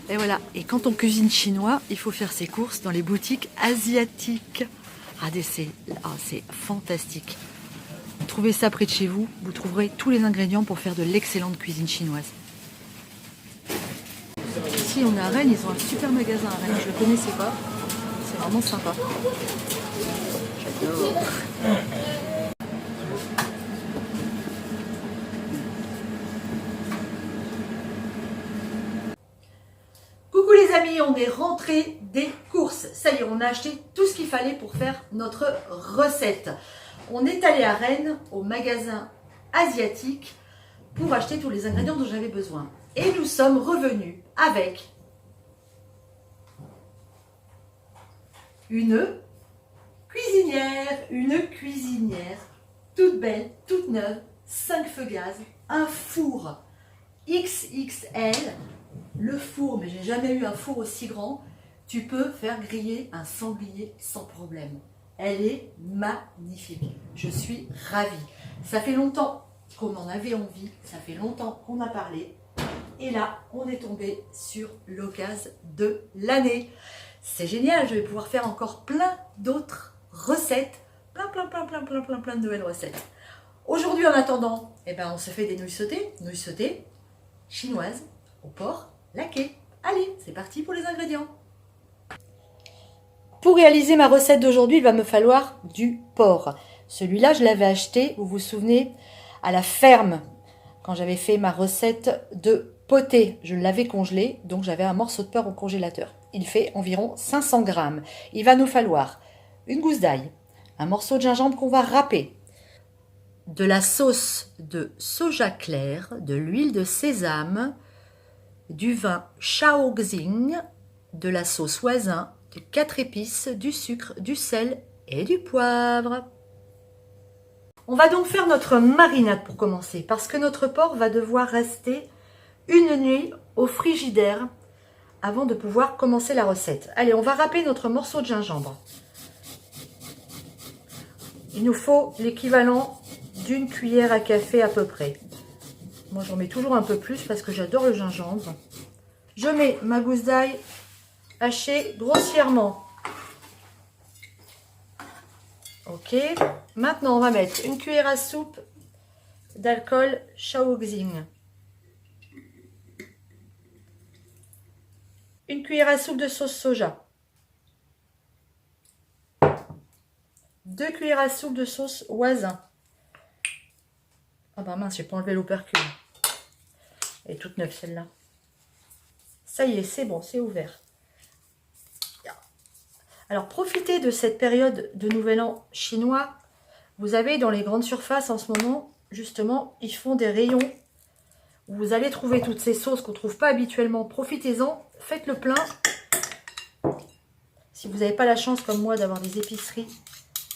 Et voilà, et quand on cuisine chinois, il faut faire ses courses dans les boutiques asiatiques. Regardez, c'est fantastique. Trouvez ça près de chez vous, vous trouverez tous les ingrédients pour faire de l'excellente cuisine chinoise. Ici, on est à Rennes, ils ont un super magasin à Rennes, je ne le connaissais pas. C'est vraiment sympa. J'adore. Coucou les amis, on est rentré des courses. Ça y est, on a acheté tout ce qu'il fallait pour faire notre recette. On est allé à Rennes, au magasin asiatique, pour acheter tous les ingrédients dont j'avais besoin. Et nous sommes revenus avec une cuisinière toute belle, toute neuve, 5 feux gaz, un four XXL. Le four, mais j'ai jamais eu un four aussi grand. Tu peux faire griller un sanglier sans problème. Elle est magnifique. Je suis ravie. Ça fait longtemps qu'on en avait envie. Ça fait longtemps qu'on a parlé. Et là, on est tombé sur l'occasion de l'année. C'est génial. Je vais pouvoir faire encore plein d'autres recettes. Plein de nouvelles recettes. Aujourd'hui, en attendant, on se fait des nouilles sautées chinoises au porc laqué. Allez, c'est parti pour les ingrédients. Pour réaliser ma recette d'aujourd'hui, il va me falloir du porc. Celui-là, je l'avais acheté, vous vous souvenez, à la ferme, quand j'avais fait ma recette de potée. Je l'avais congelé, donc j'avais un morceau de porc au congélateur. Il fait environ 500 grammes. Il va nous falloir une gousse d'ail, un morceau de gingembre qu'on va râper, de la sauce de soja clair, de l'huile de sésame, du vin Shaoxing, de la sauce hoisin, de 4 épices, du sucre, du sel et du poivre. On va donc faire notre marinade pour commencer, parce que notre porc va devoir rester une nuit au frigidaire avant de pouvoir commencer la recette. Allez, on va râper notre morceau de gingembre. Il nous faut l'équivalent d'une cuillère à café à peu près. Moi, j'en mets toujours un peu plus parce que j'adore le gingembre. Je mets ma gousse d'ail hachée grossièrement. Ok. Maintenant, on va mettre une cuillère à soupe d'alcool Shaoxing. Une cuillère à soupe de sauce soja. 2 cuillères à soupe de sauce hoisin. Ah bah mince, j'ai pas enlevé l'opercule. Elle est toute neuve celle-là. Ça y est, c'est bon, c'est ouvert. Alors profitez de cette période de Nouvel An chinois. Vous avez dans les grandes surfaces en ce moment, justement, ils font des rayons où vous allez trouver toutes ces sauces qu'on ne trouve pas habituellement. Profitez-en, faites le plein. Si vous n'avez pas la chance comme moi d'avoir des épiceries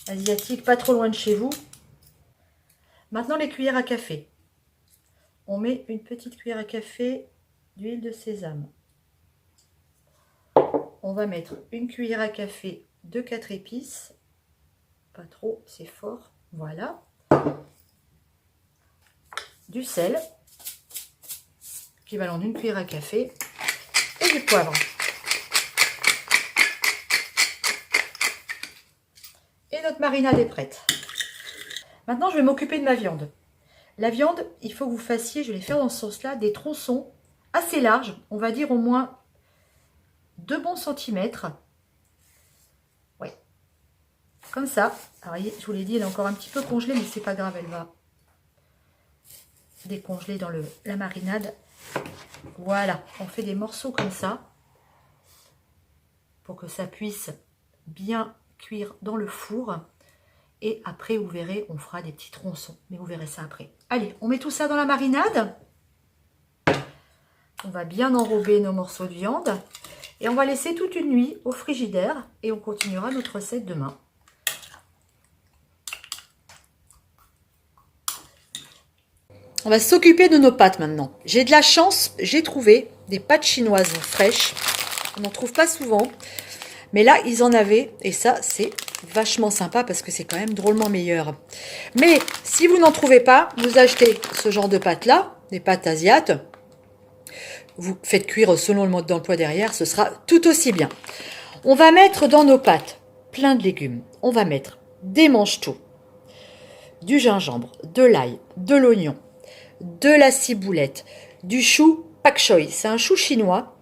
asiatiques pas trop loin de chez vous. Maintenant les cuillères à café. On met une petite cuillère à café d'huile de sésame. On va mettre une cuillère à café de 4 épices. Pas trop, c'est fort. Voilà. Du sel, équivalent d'une cuillère à café. Et du poivre. Et notre marinade est prête. Maintenant, je vais m'occuper de ma viande. La viande, il faut que vous fassiez, je vais les faire dans ce sauce-là, des tronçons assez larges. On va dire au moins 2 bons centimètres. Ouais. Comme ça. Alors, je vous l'ai dit, elle est encore un petit peu congelée, mais c'est pas grave, elle va décongeler dans la marinade. Voilà. On fait des morceaux comme ça pour que ça puisse bien cuire dans le four. Et après, vous verrez, on fera des petits tronçons. Mais vous verrez ça après. Allez, on met tout ça dans la marinade. On va bien enrober nos morceaux de viande. Et on va laisser toute une nuit au frigidaire. Et on continuera notre recette demain. On va s'occuper de nos pâtes maintenant. J'ai de la chance, j'ai trouvé des pâtes chinoises fraîches. On n'en trouve pas souvent. Mais là, ils en avaient. Et ça, c'est vachement sympa parce que c'est quand même drôlement meilleur. Mais si vous n'en trouvez pas, vous achetez ce genre de pâtes là, des pâtes asiates, vous faites cuire selon le mode d'emploi derrière, ce sera tout aussi bien. On va mettre dans nos pâtes plein de légumes. On va mettre des mange-tout, du gingembre, de l'ail, de l'oignon, de la ciboulette, du chou pak choi. C'est un chou chinois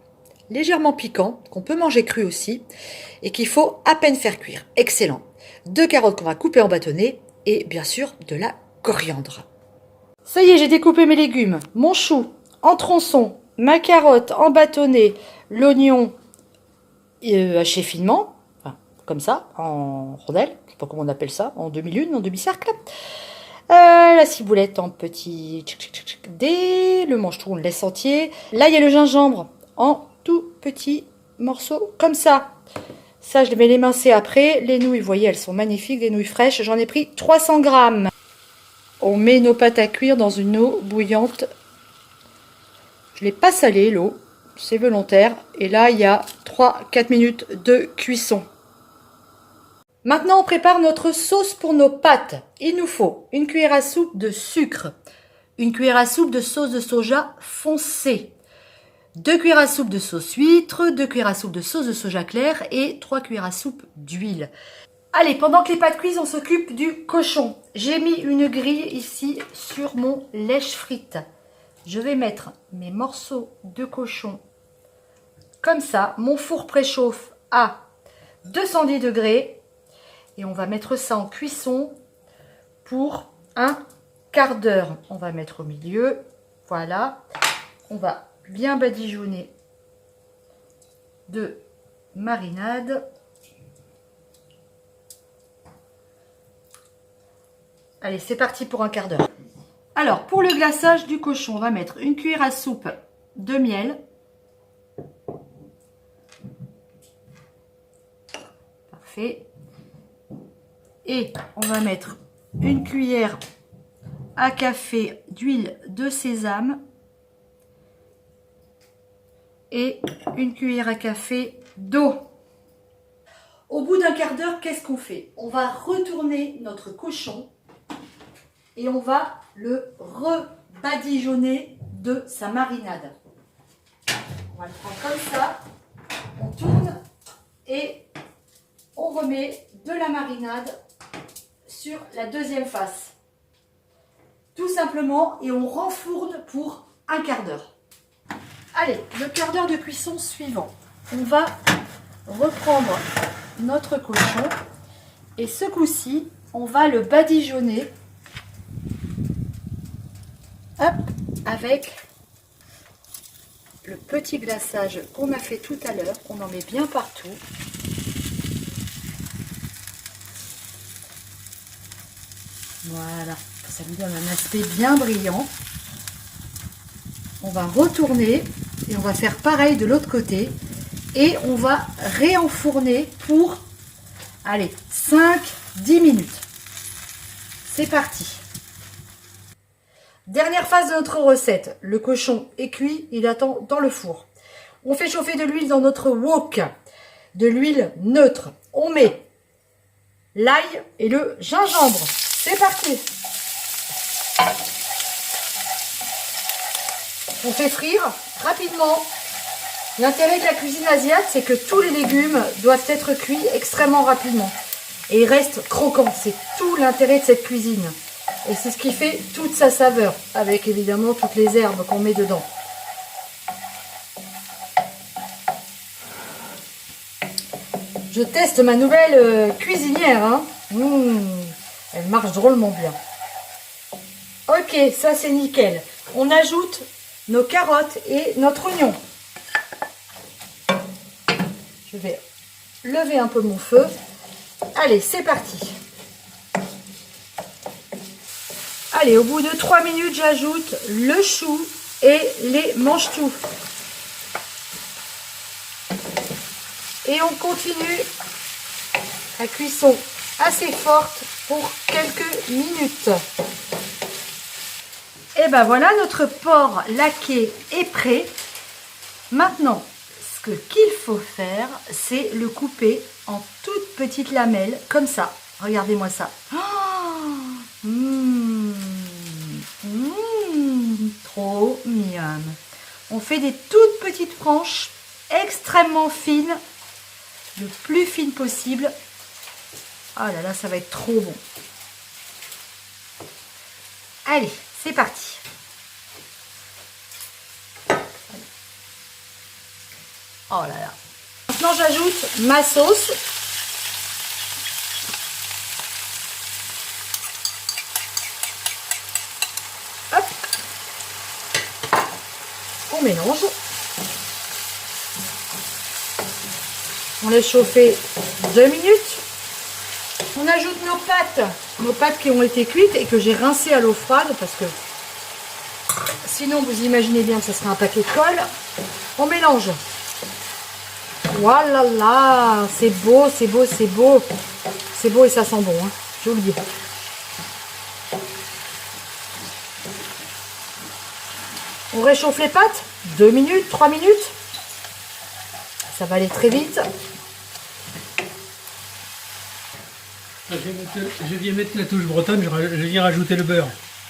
légèrement piquant, qu'on peut manger cru aussi, et qu'il faut à peine faire cuire. Excellent. 2 carottes qu'on va couper en bâtonnets, et bien sûr de la coriandre. Ça y est, j'ai découpé mes légumes. Mon chou en tronçons, ma carotte en bâtonnets, l'oignon haché finement, enfin, comme ça, en rondelles, je sais pas comment on appelle ça, en demi-lune, en demi-cercle. La ciboulette en petits dés, le mange-tout on le laisse entier. Là, il y a le gingembre en tout petits morceaux, comme ça. Ça, je vais l'émincer après. Les nouilles, vous voyez, elles sont magnifiques, des nouilles fraîches. J'en ai pris 300 grammes. On met nos pâtes à cuire dans une eau bouillante. Je ne l'ai pas salée, l'eau. C'est volontaire. Et là, il y a 3-4 minutes de cuisson. Maintenant, on prépare notre sauce pour nos pâtes. Il nous faut une cuillère à soupe de sucre, une cuillère à soupe de sauce de soja foncée, 2 cuillères à soupe de sauce huître, 2 cuillères à soupe de sauce de soja clair et 3 cuillères à soupe d'huile. Allez, pendant que les pâtes cuisent, on s'occupe du cochon. J'ai mis une grille ici sur mon lèche frite. Je vais mettre mes morceaux de cochon comme ça. Mon four préchauffe à 210 degrés. Et on va mettre ça en cuisson pour un quart d'heure. On va mettre au milieu. Voilà. On va bien badigeonner de marinade. Allez, c'est parti pour un quart d'heure. Alors, pour le glaçage du cochon, on va mettre une cuillère à soupe de miel. Parfait. Et on va mettre une cuillère à café d'huile de sésame et une cuillère à café d'eau. Au bout d'un quart d'heure, qu'est-ce qu'on fait? On va retourner notre cochon et on va le rebadigeonner de sa marinade. On va le prendre comme ça, on tourne et on remet de la marinade sur la deuxième face. Tout simplement, et on renfourne pour un quart d'heure. Allez, le quart d'heure de cuisson suivant. On va reprendre notre cochon et ce coup-ci, on va le badigeonner hop, avec le petit glaçage qu'on a fait tout à l'heure. On en met bien partout. Voilà, ça lui donne un aspect bien brillant. On va retourner et on va faire pareil de l'autre côté. Et on va réenfourner pour, allez, 5-10 minutes. C'est parti. Dernière phase de notre recette. Le cochon est cuit, il attend dans le four. On fait chauffer de l'huile dans notre wok, de l'huile neutre. On met l'ail et le gingembre. C'est parti. On fait frire rapidement. L'intérêt de la cuisine asiatique, c'est que tous les légumes doivent être cuits extrêmement rapidement. Et ils restent croquants. C'est tout l'intérêt de cette cuisine. Et c'est ce qui fait toute sa saveur, avec évidemment toutes les herbes qu'on met dedans. Je teste ma nouvelle cuisinière. Hein. Elle marche drôlement bien. Ok, ça c'est nickel. On ajoute nos carottes et notre oignon. Je vais lever un peu mon feu. Allez, c'est parti. Allez, au bout de 3 minutes, j'ajoute le chou et les mange-tout. Et on continue la cuisson assez forte pour quelques minutes. Et ben voilà, notre porc laqué est prêt. Maintenant, ce qu'il faut faire, c'est le couper en toutes petites lamelles, comme ça. Regardez-moi ça. Oh, trop miam. On fait des toutes petites tranches, extrêmement fines, le plus fines possible. Oh là là, ça va être trop bon. Allez, c'est parti. Oh là là. Maintenant, j'ajoute ma sauce. Hop. On mélange. On laisse chauffer 2 minutes. On ajoute nos pâtes qui ont été cuites et que j'ai rincées à l'eau froide parce que sinon vous imaginez bien que ce serait un paquet de colle. On mélange. Voilà, là, c'est beau, c'est beau, c'est beau. C'est beau et ça sent bon, hein, je vous le dis. On réchauffe les pâtes, 2 minutes, 3 minutes. Ça va aller très vite. Je viens mettre la touche bretonne, je viens rajouter le beurre.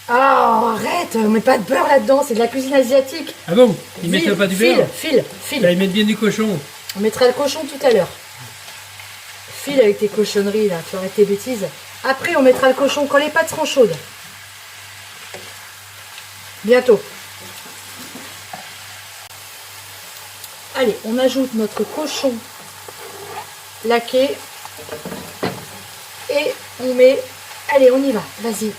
Ah, arrête, on met pas de beurre là-dedans, c'est de la cuisine asiatique. Ah bon? Ils mettent pas du beurre? File. Là, ils mettent bien du cochon. On mettra le cochon tout à l'heure. File avec tes cochonneries là, tu arrêtes tes bêtises. Après, on mettra le cochon quand les pâtes seront chaudes. Bientôt. Allez, on ajoute notre cochon laqué. Et on met... Allez, on y va, vas-y.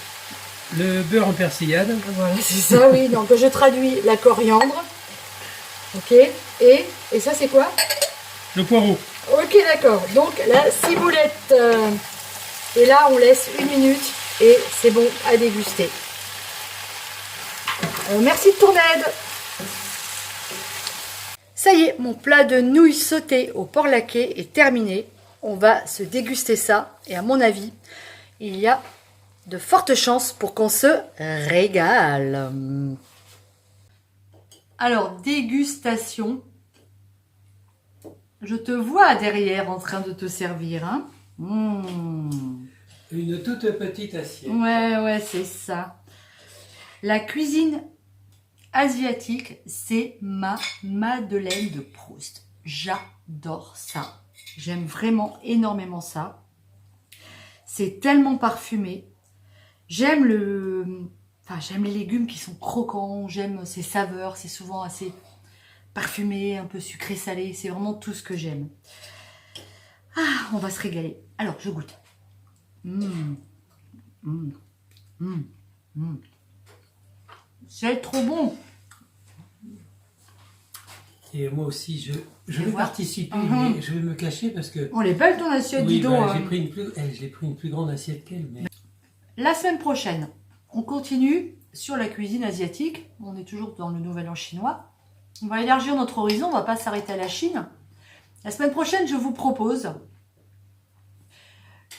Le beurre en persillade. Voilà, c'est ça, oui. Donc, je traduis la coriandre. Ok. Et ça, c'est quoi? Le poireau. Ok, d'accord. Donc, la ciboulette. Et là, on laisse 1 minute et c'est bon à déguster. Merci de ton aide. Ça y est, mon plat de nouilles sautées au porc laqué est terminé. On va se déguster ça. Et à mon avis, il y a de fortes chances pour qu'on se régale. Alors, dégustation. Je te vois derrière en train de te servir. Hein. Une toute petite assiette. Ouais, c'est ça. La cuisine asiatique, c'est ma Madeleine de Proust. J'adore ça. J'aime vraiment énormément ça. C'est tellement parfumé. J'aime les légumes qui sont croquants. J'aime ces saveurs. C'est souvent assez parfumé, un peu sucré-salé. C'est vraiment tout ce que j'aime. Ah, on va se régaler. Alors, je goûte. C'est trop bon. Et moi aussi, je vais participer, mais je vais me cacher parce que... On est belle ton assiette, oui, Dido. bah, j'ai pris une plus grande assiette qu'elle. Mais... La semaine prochaine, on continue sur la cuisine asiatique. On est toujours dans le Nouvel An chinois. On va élargir notre horizon, on ne va pas s'arrêter à la Chine. La semaine prochaine, je vous propose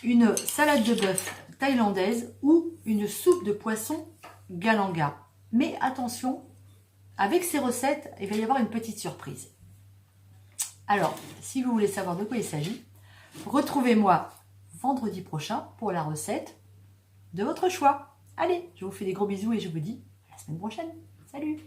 une salade de bœuf thaïlandaise ou une soupe de poisson galanga. Mais attention, avec ces recettes, il va y avoir une petite surprise. Alors, si vous voulez savoir de quoi il s'agit, retrouvez-moi vendredi prochain pour la recette de votre choix. Allez, je vous fais des gros bisous et je vous dis à la semaine prochaine. Salut!